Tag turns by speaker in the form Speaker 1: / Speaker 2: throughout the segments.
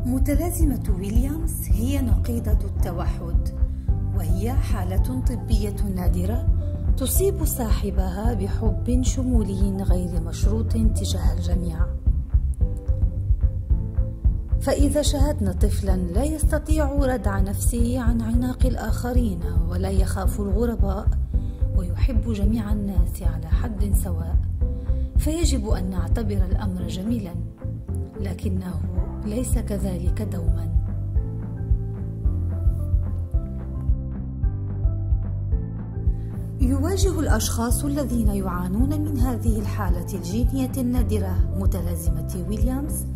Speaker 1: متلازمة ويليامز هي نقيضة التوحد، وهي حالة طبية نادرة تصيب صاحبها بحب شمولي غير مشروط تجاه الجميع. فإذا شاهدنا طفلا لا يستطيع ردع نفسه عن عناق الآخرين ولا يخاف الغرباء ويحب جميع الناس على حد سواء، فيجب أن نعتبر الأمر جميلا، لكنه ليس كذلك دوما. يواجه الأشخاص الذين يعانون من هذه الحالة الجينية النادرة متلازمة ويليامز،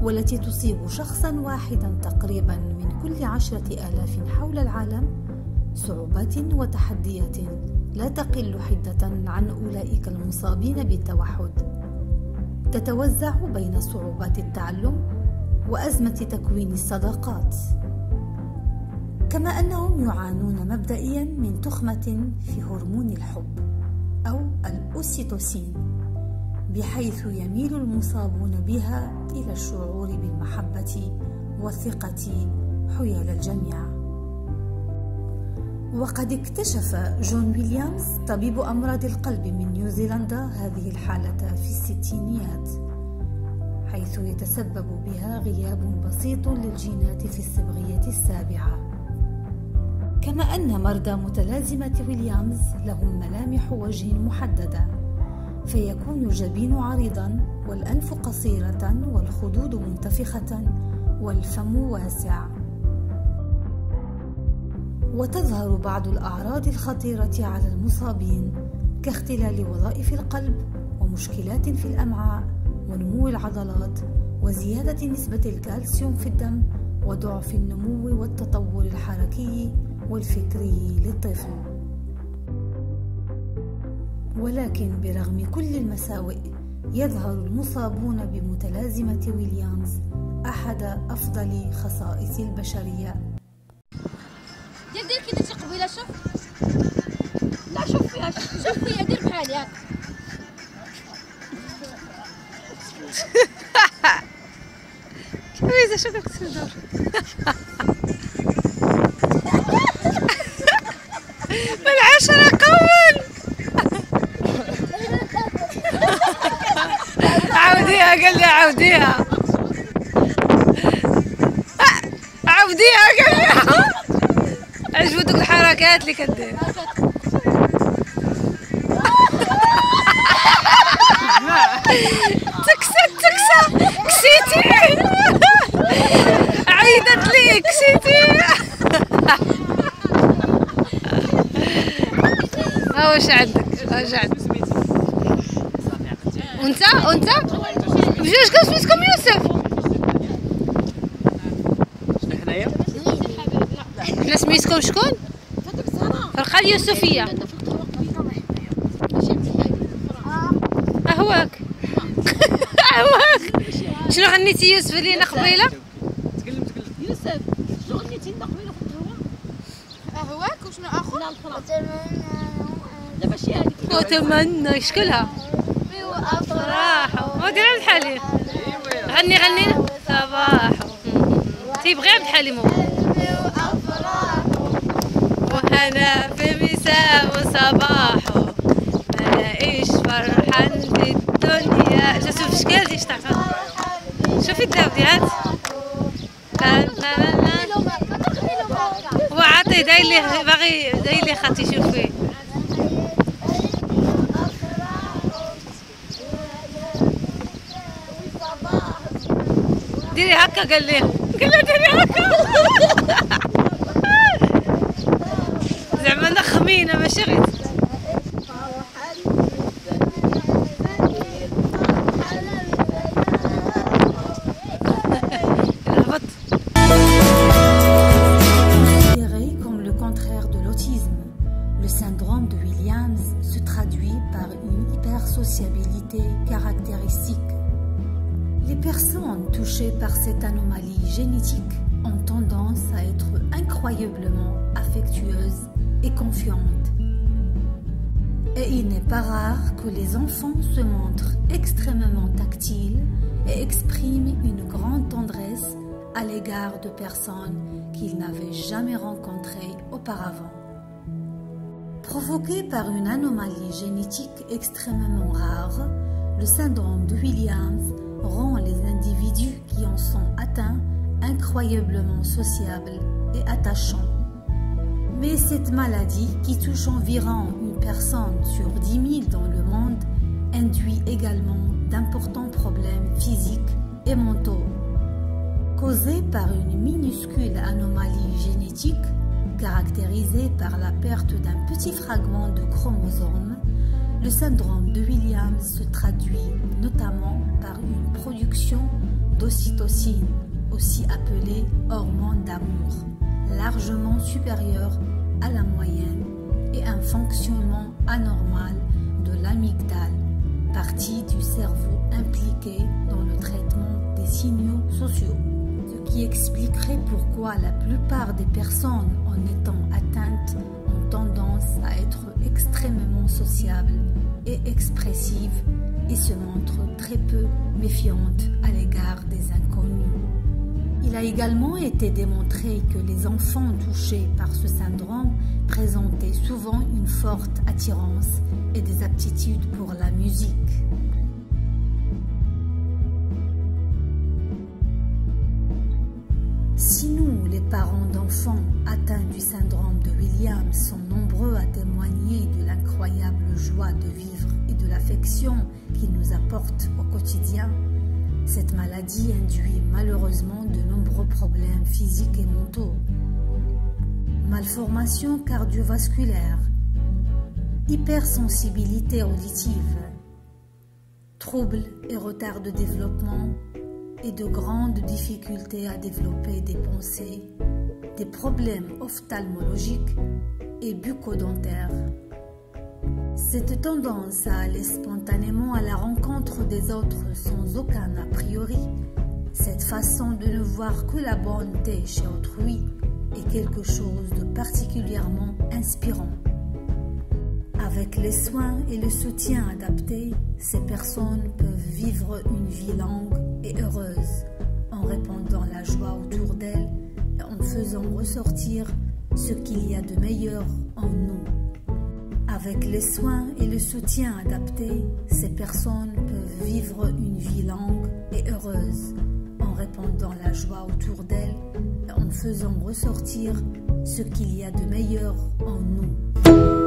Speaker 1: والتي تصيب شخصا واحدا تقريبا من كل 10,000 حول العالم، صعوبات وتحديات لا تقل حدة عن أولئك المصابين بالتوحد، تتوزع بين صعوبات التعلم وأزمة تكوين الصداقات، كما أنهم يعانون مبدئيا من تخمة في هرمون الحب أو الأوسيتوسين، بحيث يميل المصابون بها إلى الشعور بالمحبة والثقة حيال الجميع. وقد اكتشف جون ويليامز طبيب أمراض القلب من نيوزيلندا هذه الحالة في الستينيات، حيث يتسبب بها غياب بسيط للجينات في الصبغية السابعة، كما أن مرضى متلازمة ويليامز لهم ملامح وجه محددة، فيكون الجبين عريضا والأنف قصيرة والخدود منتفخة والفم واسع. وتظهر بعض الأعراض الخطيرة على المصابين كاختلال وظائف القلب ومشكلات في الأمعاء ونمو العضلات وزيادة نسبة الكالسيوم في الدم وضعف النمو والتطور الحركي والفكري للطفل. ولكن برغم كل المساوئ يظهر المصابون بمتلازمة ويليامز أحد أفضل خصائص البشرية.
Speaker 2: دير كي درتي قبيله، شوف لا شوف فيها دير بحالي هاك.
Speaker 3: كويسه شوف الكسودور. من 10 قول. عاوديها، قال لي عاوديها عاوديها، قال لي عجبتك الحركات اللي كدير. تكسى كسيتي، عيدت لي كسيتي. ها واش عندك؟ وانت بجوج سميتكم يوسف؟
Speaker 4: شنو حنايا؟
Speaker 3: حنا سميتكم شكون؟ فرقة اليوسفية. أهواك شنو غنيتي يوسف لينا قبيلة؟
Speaker 4: تكلم
Speaker 2: يوسف شنو غنيتي لنا قبيلة في القهوة؟ أهواك وشنو آخر؟ لا الأخرى لا ماشي هذيك.
Speaker 3: وتمنى شكلها أفراح ودير عبد الحليم. غني صباح تيبغي عبد الحليم هو. وأنا في مساء وصباح ما لاقيش فرحان في الدنيا. شوف شكال ديش تعرف، شوفي الداودي هات. هو عاطي داير لي باغي داير لي خاطي شوفي. ديري هكا، قال لها ديري هكا. زعما نخمينا ماشي غير.
Speaker 1: Considéré comme le contraire de l'autisme, le syndrome de Williams se traduit par une hypersociabilité caractéristique. Les personnes touchées par cette anomalie génétique ont tendance à être incroyablement affectueuses et confiantes. Et il n'est pas rare que les enfants se montrent extrêmement tactiles et expriment une grande tendresse à l'égard de personnes qu'il n'avait jamais rencontrées auparavant. Provoqué par une anomalie génétique extrêmement rare, le syndrome de Williams rend les individus qui en sont atteints incroyablement sociables et attachants. Mais cette maladie, qui touche environ une personne sur 10 000 dans le monde, induit également d'importants problèmes physiques et mentaux. Causée par une minuscule anomalie génétique, caractérisée par la perte d'un petit fragment de chromosome, le syndrome de Williams se traduit notamment par une production d'ocytocine, aussi appelée hormone d'amour, largement supérieure à la moyenne, et un fonctionnement anormal de l'amygdale, partie du cerveau impliquée dans le traitement des signaux sociaux, ce qui expliquerait pourquoi la plupart des personnes en étant atteintes ont tendance à être extrêmement sociables et expressives et se montrent très peu méfiantes à l'égard des inconnus. Il a également été démontré que les enfants touchés par ce syndrome présentaient souvent une forte attirance et des aptitudes pour la musique. Si nous, les parents d'enfants atteints du syndrome de Williams, sont nombreux à témoigner de l'incroyable joie de vivre et de l'affection qu'il nous apporte au quotidien, cette maladie induit malheureusement de nombreux problèmes physiques et mentaux. Malformations cardiovasculaires, hypersensibilité auditive, troubles et retards de développement et de grandes difficultés à développer des pensées, des problèmes ophtalmologiques et bucco-dentaires. Cette tendance à aller spontanément à la rencontre des autres sans aucun a priori, cette façon de ne voir que la bonté chez autrui est quelque chose de particulièrement inspirant. Avec les soins et le soutien adaptés, ces personnes peuvent vivre une vie longue et heureuse en répandant la joie autour d'elles et en faisant ressortir ce qu'il y a de meilleur en nous. Avec les soins et le soutien adaptés, ces personnes peuvent vivre une vie longue et heureuse en répandant la joie autour d'elles et en faisant ressortir ce qu'il y a de meilleur en nous.